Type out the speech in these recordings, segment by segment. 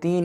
3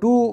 2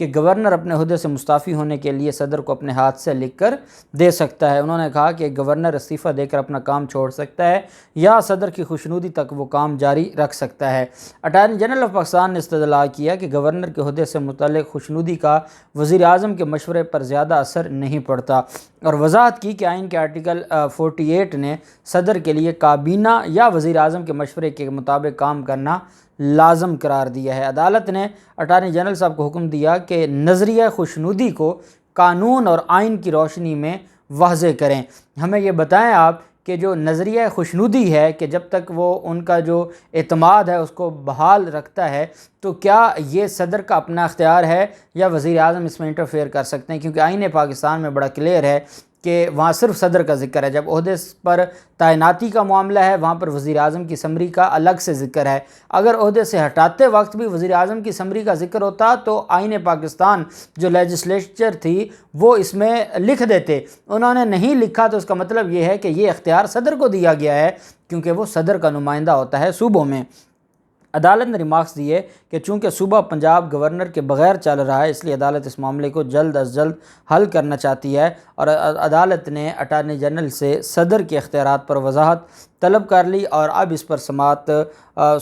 کہ گورنر اپنے عہدے سے مستعفی ہونے کے لیے صدر کو اپنے ہاتھ سے لکھ کر دے سکتا ہے۔ انہوں نے کہا کہ گورنر استعفیٰ دے کر اپنا کام چھوڑ سکتا ہے یا صدر کی خوشنودی تک وہ کام جاری رکھ سکتا ہے۔ اٹارنی جنرل آف پاکستان نے استدلال کیا کہ گورنر کے عہدے سے متعلق خوشنودی کا وزیر اعظم کے مشورے پر زیادہ اثر نہیں پڑتا، اور وضاحت کی کہ آئین کے آرٹیکل 48 نے صدر کے لیے کابینہ یا وزیر اعظم کے مشورے کے مطابق کام کرنا لازم قرار دیا ہے۔ عدالت نے اٹارنی جنرل صاحب کو حکم دیا کہ نظریہ خوشنودی کو قانون اور آئین کی روشنی میں واضح کریں۔ ہمیں یہ بتائیں آپ کہ جو نظریہ خوشنودی ہے کہ جب تک وہ ان کا جو اعتماد ہے اس کو بحال رکھتا ہے، تو کیا یہ صدر کا اپنا اختیار ہے یا وزیر اعظم اس میں انٹرفیئر کر سکتے ہیں؟ کیونکہ آئین پاکستان میں بڑا کلیئر ہے کہ وہاں صرف صدر کا ذکر ہے۔ جب عہدے پر تعیناتی کا معاملہ ہے وہاں پر وزیر اعظم کی سمری کا الگ سے ذکر ہے۔ اگر عہدے سے ہٹاتے وقت بھی وزیر اعظم کی سمری کا ذکر ہوتا تو آئین پاکستان جو لیجسلیچر تھی وہ اس میں لکھ دیتے۔ انہوں نے نہیں لکھا تو اس کا مطلب یہ ہے کہ یہ اختیار صدر کو دیا گیا ہے، کیونکہ وہ صدر کا نمائندہ ہوتا ہے صوبوں میں۔ عدالت نے ریمارکس دیے کہ چونکہ صوبہ پنجاب گورنر کے بغیر چل رہا ہے، اس لیے عدالت اس معاملے کو جلد از جلد حل کرنا چاہتی ہے، اور عدالت نے اٹارنی جنرل سے صدر کے اختیارات پر وضاحت طلب کر لی، اور اب اس پر سماعت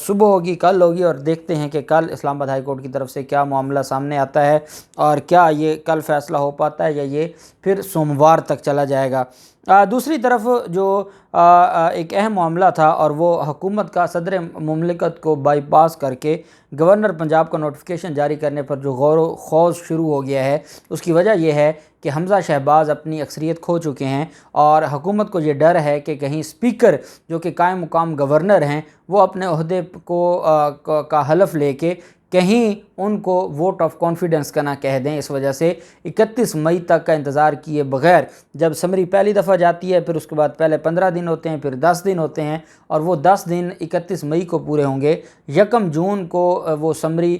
صبح ہوگی، کل ہوگی، اور دیکھتے ہیں کہ کل اسلام آباد ہائی کورٹ کی طرف سے کیا معاملہ سامنے آتا ہے اور کیا یہ کل فیصلہ ہو پاتا ہے یا یہ پھر سوموار تک چلا جائے گا۔ دوسری طرف جو ایک اہم معاملہ تھا، اور وہ حکومت کا صدر مملکت کو بائی پاس کر کے گورنر پنجاب کا نوٹیفیکیشن جاری کرنے پر جو غور و خوض شروع ہو گیا ہے، اس کی وجہ یہ ہے کہ حمزہ شہباز اپنی اکثریت کھو چکے ہیں، اور حکومت کو یہ ڈر ہے کہ کہیں اسپیکر جو کہ قائم مقام گورنر ہیں وہ اپنے عہدے کا حلف لے کے کہیں ان کو ووٹ آف کانفیڈنس کا نہ کہہ دیں۔ اس وجہ سے 31 مئی تک کا انتظار کیے بغیر جب سمری پہلی دفعہ جاتی ہے، پھر اس کے بعد پہلے 15 دن ہوتے ہیں، پھر 10 دن ہوتے ہیں، اور وہ 10 دن 31 مئی کو پورے ہوں گے۔ 1 جون کو وہ سمری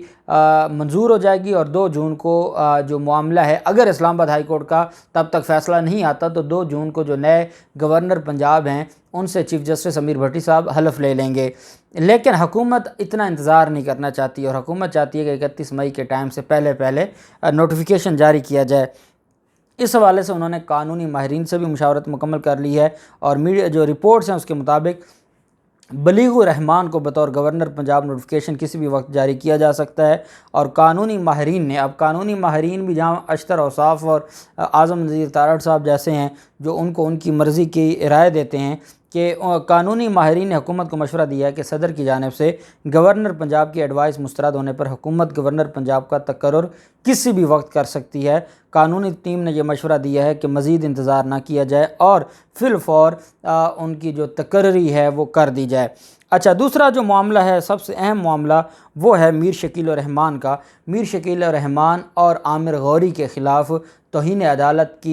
منظور ہو جائے گی، اور 2 جون کو جو معاملہ ہے اگر اسلام آباد ہائی کورٹ کا تب تک فیصلہ نہیں آتا تو 2 جون کو جو نئے گورنر پنجاب ہیں ان سے چیف جسٹس امیر بھٹی صاحب حلف لے لیں گے۔ لیکن حکومت اتنا انتظار نہیں کرنا چاہتی، اور حکومت چاہتی ہے کہ 31 مئی کے ٹائم سے پہلے نوٹیفیکیشن جاری کیا جائے۔ اس حوالے سے انہوں نے قانونی ماہرین سے بھی مشاورت مکمل کر لی ہے، اور میڈیا جو رپورٹس ہیں اس کے مطابق بلیغ الرحمان کو بطور گورنر پنجاب نوٹیفیکیشن کسی بھی وقت جاری کیا جا سکتا ہے۔ اور قانونی ماہرین بھی جہاں اشتر اوصاف اور اعظم نذیر تارڑ صاحب جیسے ہیں جو ان کی مرضی کی رائے دیتے ہیں، کہ قانونی ماہرین نے حکومت کو مشورہ دیا ہے کہ صدر کی جانب سے گورنر پنجاب کی ایڈوائس مسترد ہونے پر حکومت گورنر پنجاب کا تقرر کسی بھی وقت کر سکتی ہے۔ قانونی ٹیم نے یہ مشورہ دیا ہے کہ مزید انتظار نہ کیا جائے اور فی الفور ان کی جو تقرری ہے وہ کر دی جائے۔ اچھا، دوسرا جو معاملہ ہے، سب سے اہم معاملہ، وہ ہے میر شکیل الرحمان کا۔ میر شکیل الرحمان اور عامر غوری کے خلاف توہین عدالت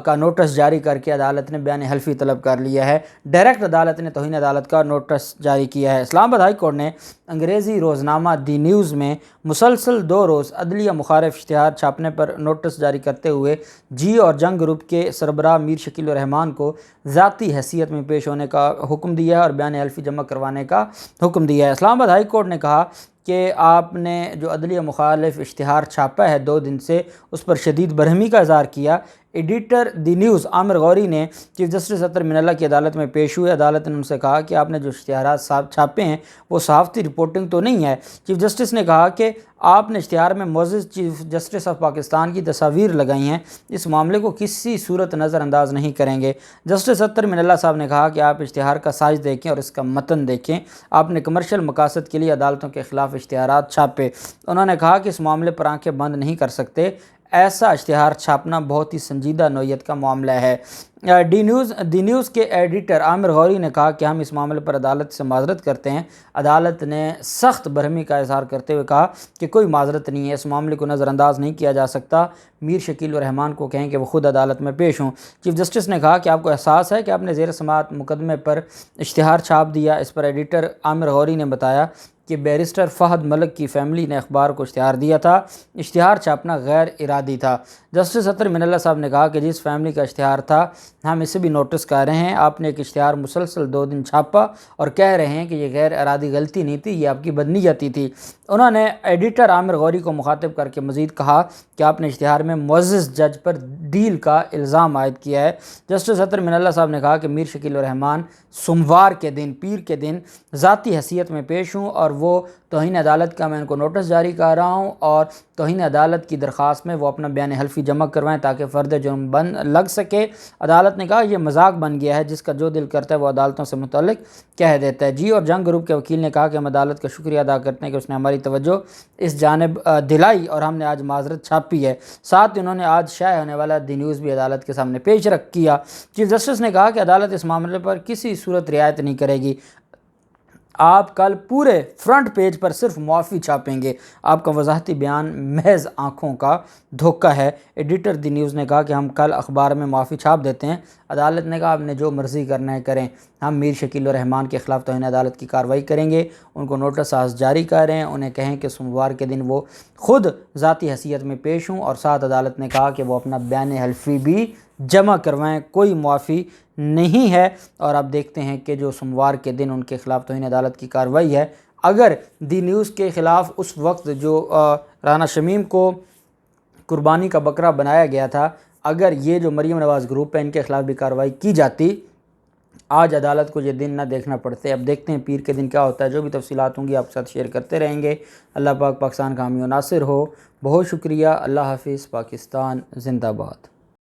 کا نوٹس جاری کر کے عدالت نے بیان حلفی طلب کر لیا ہے۔ ڈائریکٹ عدالت نے توہین عدالت کا نوٹس جاری کیا ہے۔ اسلام آباد ہائی کورٹ نے انگریزی روزنامہ دی نیوز میں مسلسل 2 روز عدلیہ مخالف اشتہار چھاپنے پر نوٹس جاری کرتے ہوئے جی اور جنگ گروپ کے سربراہ میر شکیل الرحمان کو ذاتی حیثیت میں پیش ہونے کا حکم دیا ہے اور بیان حلفی جمع کروانے کا حکم دیا ہے۔ اسلام آباد ہائی کورٹ نے کہا کہ آپ نے جو عدلیہ مخالف اشتہار چھاپا ہے 2 دن سے، اس پر شدید برہمی کا اظہار کیا۔ ایڈیٹر دی نیوز عامر غوری نے چیف جسٹس اطہر من اللہ کی عدالت میں پیش ہوئے۔ عدالت نے ان سے کہا کہ آپ نے جو اشتہارات چھاپے ہیں وہ صحافتی رپورٹنگ تو نہیں ہے۔ چیف جسٹس نے کہا کہ آپ نے اشتہار میں معزز چیف جسٹس آف پاکستان کی تصاویر لگائی ہیں، اس معاملے کو کسی صورت نظر انداز نہیں کریں گے۔ جسٹس اطہر من اللہ صاحب نے کہا کہ آپ اشتہار کا سائز دیکھیں اور اس کا متن دیکھیں، آپ نے کمرشل مقاصد کے لیے عدالتوں کے خلاف اشتہارات چھاپے۔ انہوں نے کہا کہ اس معاملے پر آنکھیں بند نہیں کر سکتے، ایسا اشتہار چھاپنا بہت ہی سنجیدہ نوعیت کا معاملہ ہے۔ دی نیوز کے ایڈیٹر عامر غوری نے کہا کہ ہم اس معاملے پر عدالت سے معذرت کرتے ہیں۔ عدالت نے سخت برہمی کا اظہار کرتے ہوئے کہا کہ کوئی معذرت نہیں ہے، اس معاملے کو نظر انداز نہیں کیا جا سکتا۔ میر شکیل الرحمان کو کہیں کہ وہ خود عدالت میں پیش ہوں۔ چیف جسٹس نے کہا کہ آپ کو احساس ہے کہ آپ نے زیر سماعت مقدمے پر اشتہار چھاپ دیا۔ اس پر ایڈیٹر عامر غوری نے بتایا کہ بیرسٹر فہد ملک کی فیملی نے اخبار کو اشتہار دیا تھا، اشتہار چھاپنا غیر ارادی تھا۔ جسٹس اطہر من اللہ صاحب نے کہا کہ جس فیملی کا اشتہار تھا ہم اسے بھی نوٹس کر رہے ہیں۔ آپ نے ایک اشتہار مسلسل 2 دن چھاپا اور کہہ رہے ہیں کہ یہ غیر ارادی غلطی نہیں تھی، یہ آپ کی بدنیتی تھی۔ انہوں نے ایڈیٹر عامر غوری کو مخاطب کر کے مزید کہا کہ آپ نے اشتہار میں معزز جج پر ڈیل کا الزام عائد کیا ہے۔ جسٹس اطہر من اللہ صاحب نے کہا کہ میر شکیل الرحمان سوموار کے دن، پیر کے دن ذاتی حیثیت میں پیش ہوں اور وہ توہین عدالت کا میں ان کو نوٹس جاری کر رہا ہوں اور توہین عدالت کی درخواست میں وہ اپنا بیان حلفی جمع کروائیں تاکہ فرد جرم لگ سکے۔ عدالت نے کہا یہ مذاق بن گیا ہے، جس کا جو دل کرتا ہے وہ عدالتوں سے متعلق کہہ دیتا ہے۔ جی اور جنگ گروپ کے وکیل نے کہا کہ ہم عدالت کا شکریہ ادا کرتے ہیں کہ اس نے ہماری توجہ اس جانب دلائی اور ہم نے آج معذرت چھاپی ہے۔ ساتھ ہی انہوں نے آج شائع ہونے والا دی نیوز بھی عدالت کے سامنے پیش رکھ کیا۔ چیف جسٹس نے کہا کہ عدالت اس معاملے پر کسی صورت رعایت نہیں کرے گی۔ آپ کل پورے فرنٹ پیج پر صرف معافی چھاپیں گے، آپ کا وضاحتی بیان محض آنکھوں کا دھوکہ ہے۔ ایڈیٹر دی نیوز نے کہا کہ ہم کل اخبار میں معافی چھاپ دیتے ہیں۔ عدالت نے کہا آپ نے جو مرضی کرنا ہے کریں، ہم میر شکیل الرحمان کے خلاف توہین عدالت کی کارروائی کریں گے۔ ان کو نوٹس آج جاری کر رہے ہیں، انہیں کہیں کہ سوموار کے دن وہ خود ذاتی حیثیت میں پیش ہوں اور ساتھ عدالت نے کہا کہ وہ اپنا بیان حلفی بھی جمع کروائیں، کوئی معافی نہیں ہے۔ اور اب دیکھتے ہیں کہ جو سوموار کے دن ان کے خلاف توہین عدالت کی کارروائی ہے، اگر دی نیوز کے خلاف اس وقت جو رانا شمیم کو قربانی کا بکرا بنایا گیا تھا، اگر یہ جو مریم نواز گروپ ہے ان کے خلاف بھی کارروائی کی جاتی، آج عدالت کو یہ دن نہ دیکھنا پڑتے۔ اب دیکھتے ہیں پیر کے دن کیا ہوتا ہے، جو بھی تفصیلات ہوں گی آپ کے ساتھ شیئر کرتے رہیں گے۔ اللہ پاک پاکستان کا حامی و ناصر ہو۔ بہت شکریہ۔ اللہ حافظ۔ پاکستان زندہ باد۔